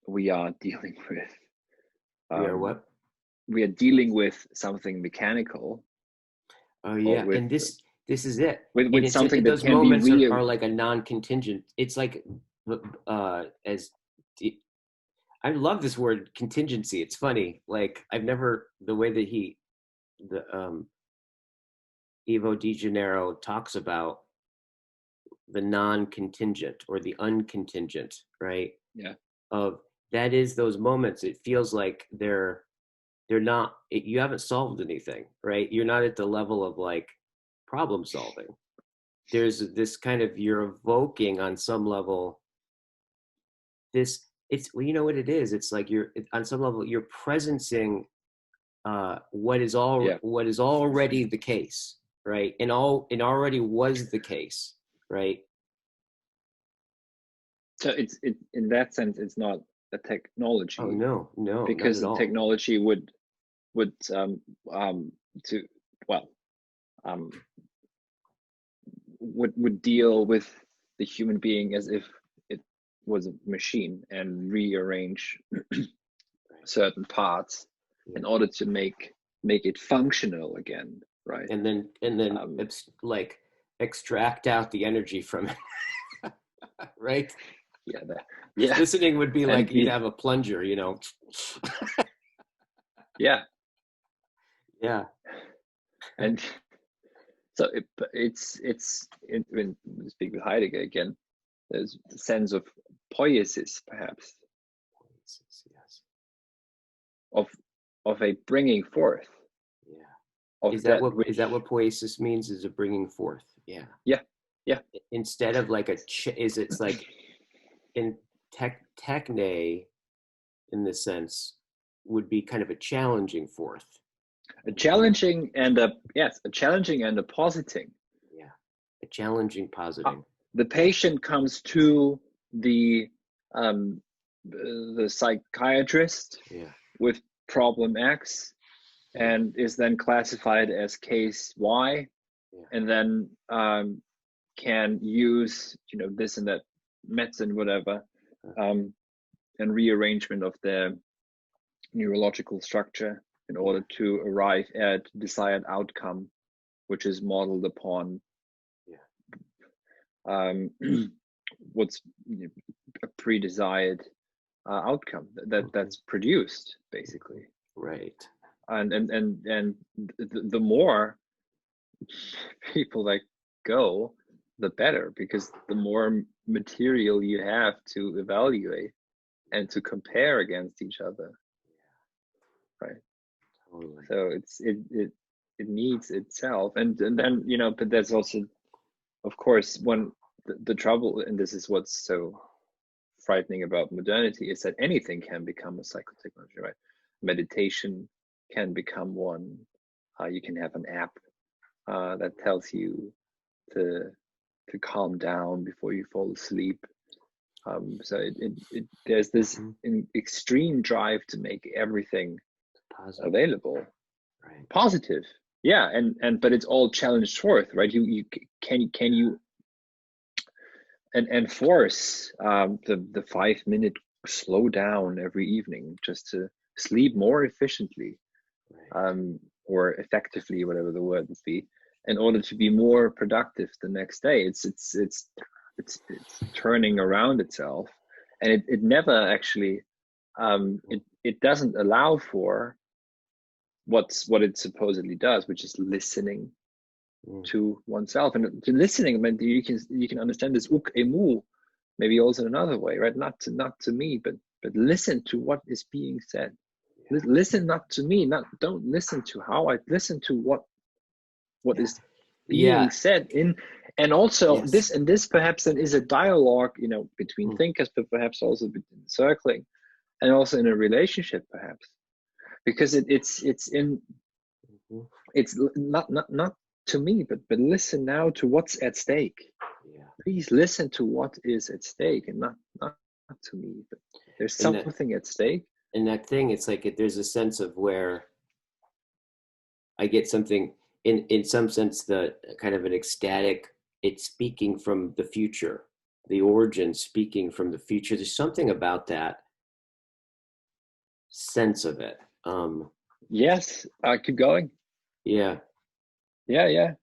we are dealing with.
We are what?
We are dealing with something mechanical.
Oh yeah, and this is it.
With something that
those
can
moments
be
are like a non-contingent. It's like I love this word contingency. It's funny. Like I've never, the way that Ivo Di Gennaro talks about the non-contingent or the uncontingent, right?
Yeah.
Of that is those moments. It feels like they're not. You haven't solved anything, right? You're not at the level of like problem solving. There's this kind of, you're evoking on some level this. It's, well, you know what it is. It's like you're on some level you're presencing what is already the case, right? And already was the case, right?
So it's in that sense, it's not a technology.
Oh no,
because
not at
the
all.
technology would deal with the human being as if it was a machine and rearrange certain parts in order to make it functional again, right?
And then it's like extract out the energy from it. Right?
Yeah.
Listening would be like you'd have a plunger, you know.
Yeah. And so when we speak with Heidegger again, there's the sense of poiesis, perhaps.
Poiesis, yes.
Of a bringing forth.
Yeah. Is that what poiesis means? Is a bringing forth? Yeah.
Yeah.
Instead of like it's like in techne, in this sense, would be kind of a challenging forth.
A challenging and a positing.
Yeah. A challenging positing.
The patient comes to the psychiatrist with problem X and is then classified as case Y, and then can use this and that medicine, whatever, and rearrangement of their neurological structure in order to arrive at desired outcome, which is modeled upon what's a pre-desired outcome that's produced, basically.
Right.
And the more people that go, the better, because the more material you have to evaluate and to compare against each other, right? Totally. So it needs itself, and then but there's also, of course, when the trouble, and this is what's so frightening about modernity, is that anything can become a psychotechnology, right? Meditation can become one. You can have an app that tells you to calm down before you fall asleep. So there's this extreme drive to make everything available, positive, yeah, and but it's all challenged forth, right? Can you and enforce the 5 minute slow down every evening just to sleep more efficiently,
Right.
or effectively, whatever the word would be, in order to be more productive the next day. It's turning around itself, and it never actually, it doesn't allow for what it supposedly does, which is listening
Mm.
to oneself. And to listening, I mean, you can understand this uk emu maybe also in another way, right? Not to me, but listen to what is being said. Listen not to me, not don't listen to how I listen to what is being
Yeah.
said in. And also
Yes.
this perhaps then is a dialogue, between
Mm.
thinkers, but perhaps also between circling, and also in a relationship perhaps, because
Mhm.
it's not to me, but listen now to what's at stake.
Yeah.
Please listen to what is at stake, and not to me, but there's
And that
something at stake.
and that thing, it's like there's a sense of where I get something in some sense, the kind of an ecstatic, it's speaking from the future, the origin speaking from the future. There's something about that sense of it.
Yes, keep going.
Yeah.
Yeah.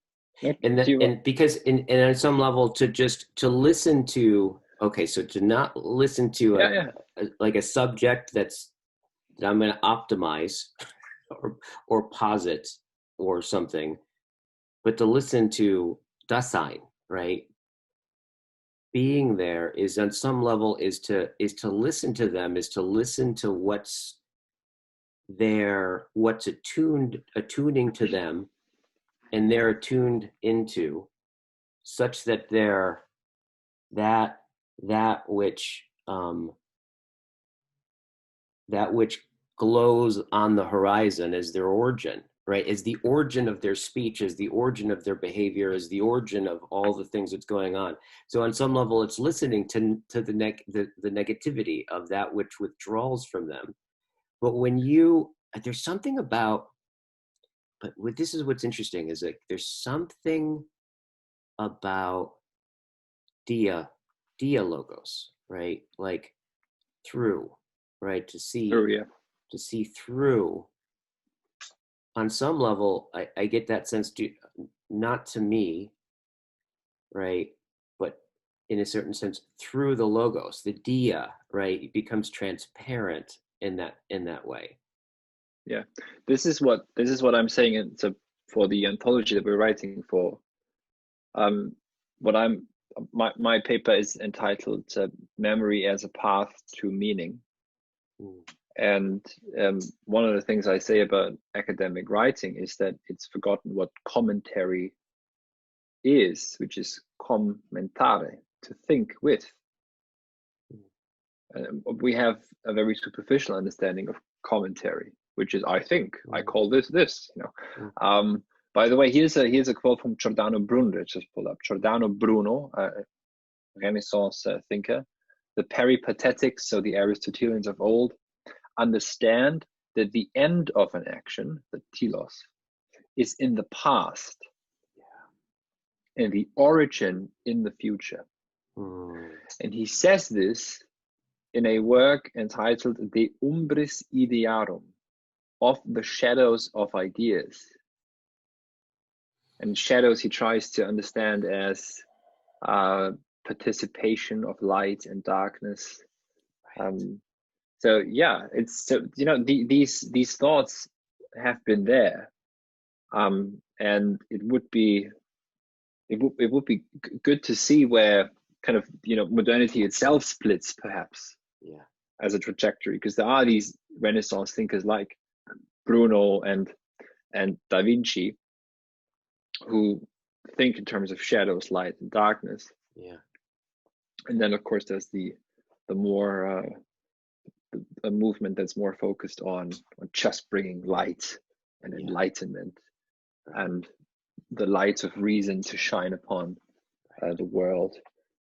No,
And
do
that,
you want?
and because and on some level, to listen to, okay, so to not listen to
Yeah.
like a subject that I'm going to optimize or posit or something, but to listen to Dasein, right? Being there is on some level is to listen to them, is to listen to what's there, what's attuning to them, and they're attuned into, such that they're that that which that which glows on the horizon as their origin, right? As the origin of their speech, as the origin of their behavior, as the origin of all the things that's going on. So on some level, it's listening to the negativity of that which withdraws from them. But when there's something about, this is what's interesting, is like there's something about dia dialogos, right? Like through, right? To
True.
see
Yeah.
to see through. On some level, I get that sense, not to me, right? But in a certain sense, through the logos, the dia, right? It becomes transparent in that way.
Yeah. This is what I'm saying. It's for the anthology that we're writing for. Um, what I'm my paper is entitled "Memory as a Path to Meaning."
Mm.
And one of the things I say about academic writing is that it's forgotten what commentary is, which is commentare, to think with. We have a very superficial understanding of commentary, which is I think, I
Mm.
call this.
Mm.
By the way, here's a quote from Giordano Bruno. Let's just pull up Giordano Bruno, Renaissance thinker. The peripatetics, so the Aristotelians of old, understand that the end of an action, the telos, is in the past and the origin in the future.
Mm.
And he says this in a work entitled De Umbris Idearum, of the shadows of ideas. And shadows he tries to understand as participation of light and darkness. So yeah, it's so these thoughts have been there, and it would be good to see where kind of modernity itself splits perhaps
Yeah.
as a trajectory, because there are these Renaissance thinkers like Bruno and Da Vinci who think in terms of shadows, light, and darkness.
Yeah.
And then of course there's the more a movement that's more focused on just bringing light and
Yeah.
enlightenment
Right.
and the light of reason to shine upon
Right.
the world,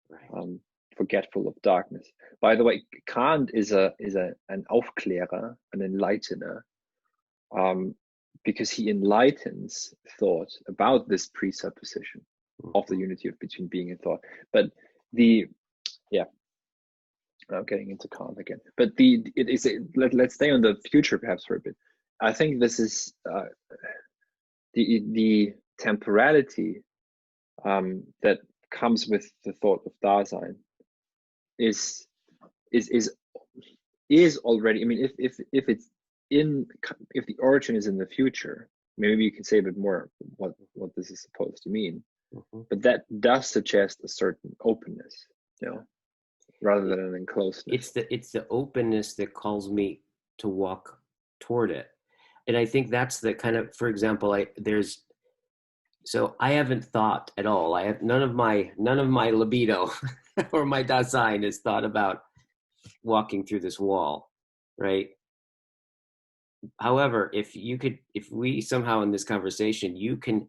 Right.
forgetful of darkness. By the way, Kant is an Aufklärer, an enlightener, um, because he enlightens thought about this presupposition of the unity of between being and thought. But I'm getting into Kant again. But let's stay on the future perhaps for a bit. I think this is the temporality that comes with the thought of Dasein is already. I mean, if it's if the origin is in the future, maybe you can say a bit more what this is supposed to mean. But that does suggest a certain openness, rather than an enclosedness.
It's the openness that calls me to walk toward it. And I think that's the kind of, for example, I haven't thought at all. I have none of my libido or my Dasein is thought about walking through this wall, right? However, if we somehow in this conversation, we can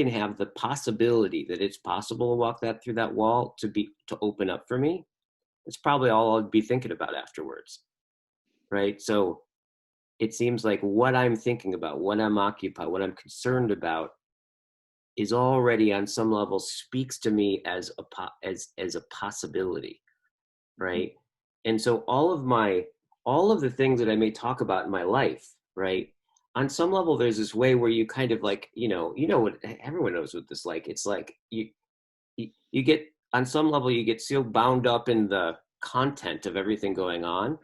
have the possibility that it's possible to walk through that wall to open up for me. It's probably all I'd be thinking about afterwards, right? So it seems like what I'm thinking about, what I'm occupied, what I'm concerned about is already on some level speaks to me as a possibility, right? And so all of the things that I may talk about in my life, right? On some level, there's this way where you kind of like, what everyone knows what this like. It's like you get, on some level, you get so bound up in the content of everything going on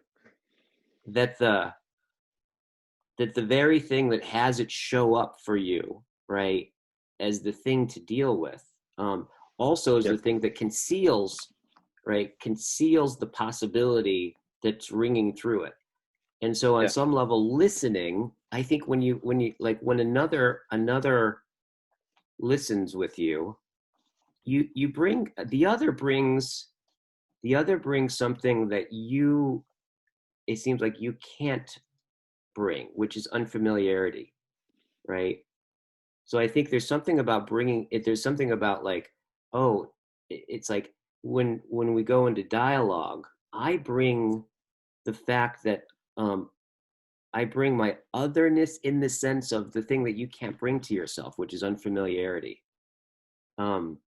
that the very thing that has it show up for you, right, as the thing to deal with, also is the thing that conceals the possibility that's ringing through it. And so on some level, listening, I think when another listens with you, you bring, the other brings something that it seems like you can't bring, which is unfamiliarity, right? So I think there's something about bringing it. There's something about like, it's like when we go into dialogue, I bring the fact that I bring my otherness in the sense of the thing that you can't bring to yourself, which is unfamiliarity. And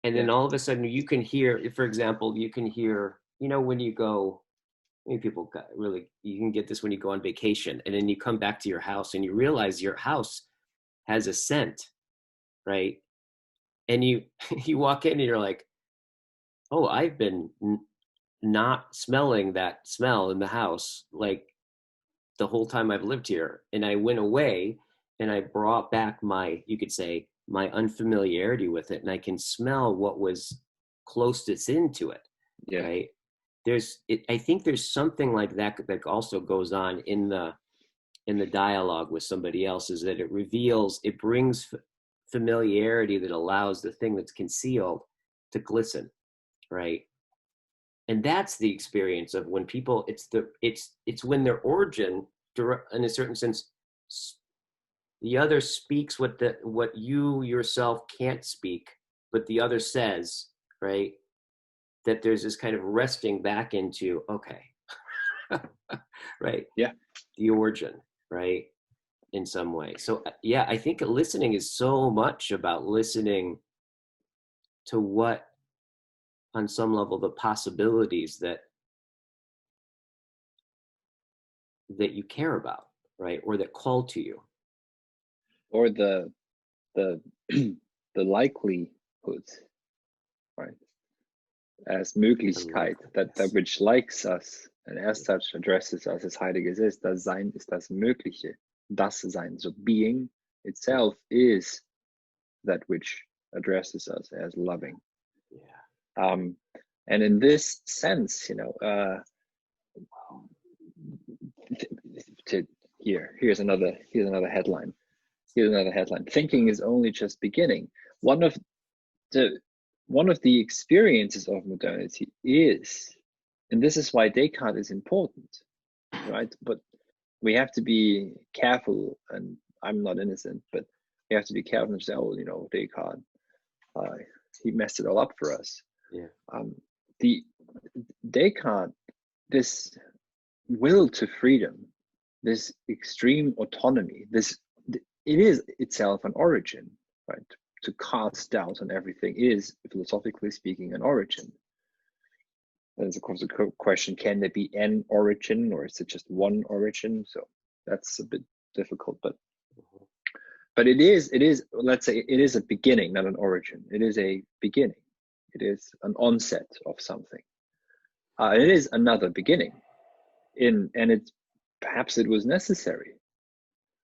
then all of a sudden you can hear, for example, when you go, maybe people really, you can get this when you go on vacation and then you come back to your house and you realize your house has a scent, right? And you walk in and you're like, oh, I've been not smelling that smell in the house like the whole time I've lived here. And I went away and I brought back you could say, my unfamiliarity with it, and I can smell what was closest into it, right? I think there's something like that also goes on in the dialogue with somebody else, is that it brings familiarity that allows the thing that's concealed to glisten, right? And that's the experience of when people, it's when their origin, in a certain sense, the other speaks what you yourself can't speak, but the other says, right? That there's this kind of resting back into, okay, right?
Yeah.
The origin, right? In some way. So yeah, I think listening is so much about listening to what, on some level, the possibilities that you care about, right? Or that call to you.
Or the the likelihoods, right? As Möglichkeit, that which likes us and as such addresses us, as Heidegger says, das Sein ist das Mögliche, das Sein. So being itself is that which addresses us as loving.
Yeah.
And in this sense, here's another headline. Thinking is only just beginning. One of the experiences of modernity is, and this is why Descartes is important, right? But we have to be careful, and I'm not innocent, but we have to be careful and say, Descartes, he messed it all up for us.
Yeah.
The Descartes, this will to freedom this extreme autonomy, it is itself an origin, right? To cast doubt on everything is, philosophically speaking, an origin. There's of course a question: can there be an origin, or is it just one origin? So that's a bit difficult, but it is, let's say it is a beginning, not an origin. It is a beginning. It is an onset of something. It is another beginning, and it perhaps it was necessary,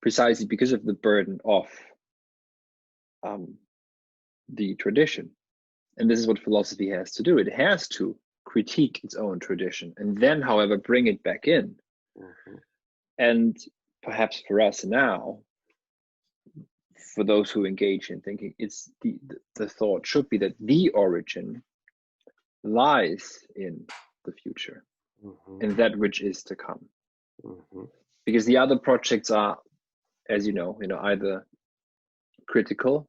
precisely because of the burden of the tradition. And this is what philosophy has to do. It has to critique its own tradition, and then, however, bring it back in. And perhaps for us now, for those who engage in thinking, it's the thought should be that the origin lies in the future, in that which is to come. Because the other projects are, as you know, either critical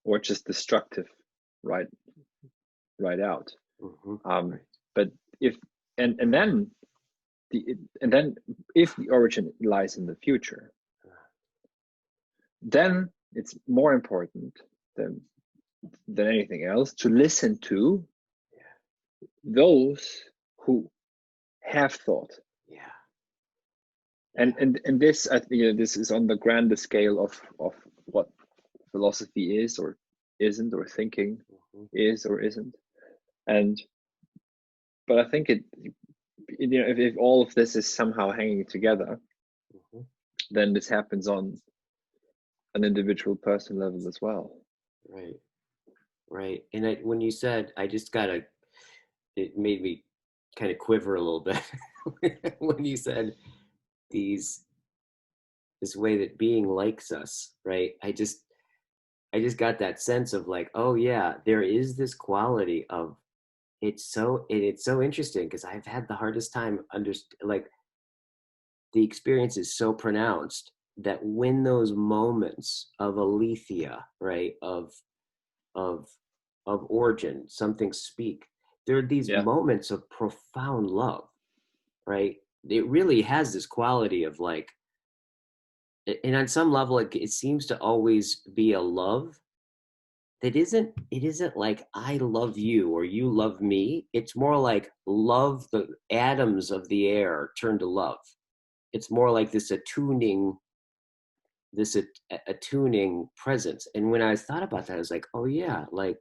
or just destructive, right out. But if then if the origin lies in the future, then it's more important than anything else to listen to those who have thought. And this, I think, this is on the grander scale of what philosophy is or isn't, or thinking is or isn't. But I think if all of this is somehow hanging together, then this happens on an individual person level as well.
Right. And when you said, it made me kind of quiver a little bit when you said this way that being likes us, right? I just got that sense of like, oh yeah, there is this quality of, it's so interesting, because I've had the hardest time like, the experience is so pronounced that when those moments of aletheia, right, of origin, something speak, there are these moments of profound love, right? It really has this quality of like, and on some level it seems to always be a love that isn't like I love you or you love me. It's more like love, the atoms of the air turn to love. It's more like this attuning presence. And when I thought about that, I was like, oh yeah, like,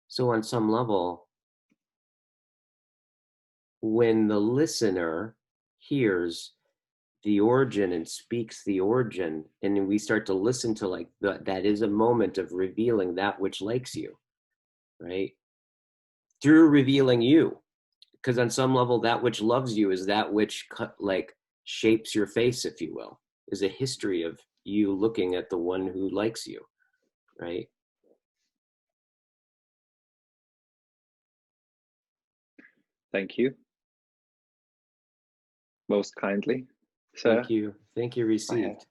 so on some level, when the listener hears the origin and speaks the origin, and we start to listen to like that is a moment of revealing that which likes you, right? Through revealing you, because on some level that which loves you is that which like shapes your face, if you will, is a history of you looking at the one who likes you, right?
Thank you. Most kindly, sir.
Thank you received.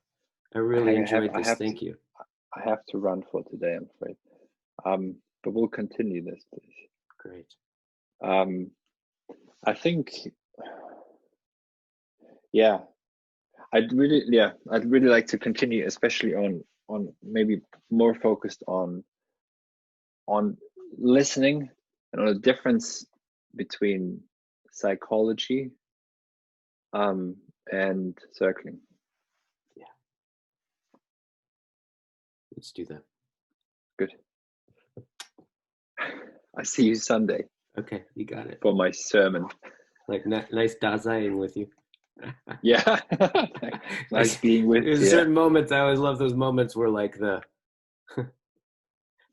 I really enjoyed this. Thank you.
I have to run for today, I'm afraid. But we'll continue this, please.
Great.
I think, I'd really like to continue, especially on maybe more focused on listening and on the difference between psychology and circling.
Yeah. Let's do that.
Good. I see you Sunday.
Okay, you got it.
For my sermon.
Like nice dasein with you.
Yeah. Nice being with you.
There's certain moments, I always love those moments where like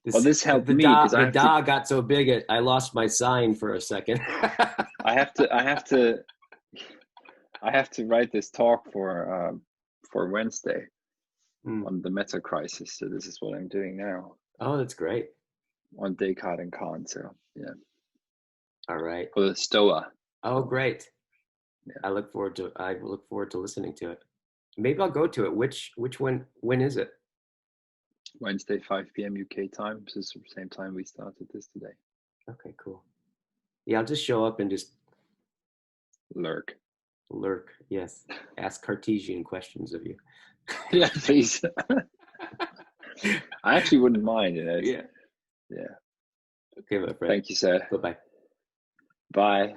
this helped me
because the da got so big I lost my sign for a second.
I have to write this talk for Wednesday on the meta crisis. So this is what I'm doing now.
Oh, that's great.
On Descartes and Kant. So yeah.
All right.
For the Stoa.
Oh, great. Yeah. I look forward to listening to it. Maybe I'll go to it. Which one? When is it?
Wednesday, 5 p.m. UK time. So it's the same time we started this today.
Okay, cool. Yeah, I'll just show up and just
lurk.
Lurk, yes. Ask Cartesian questions of you.
Yeah, please. I actually wouldn't mind, you know.
Yeah.
Yeah.
Okay, my friend.
Thank you, sir.
Bye-bye.
Bye.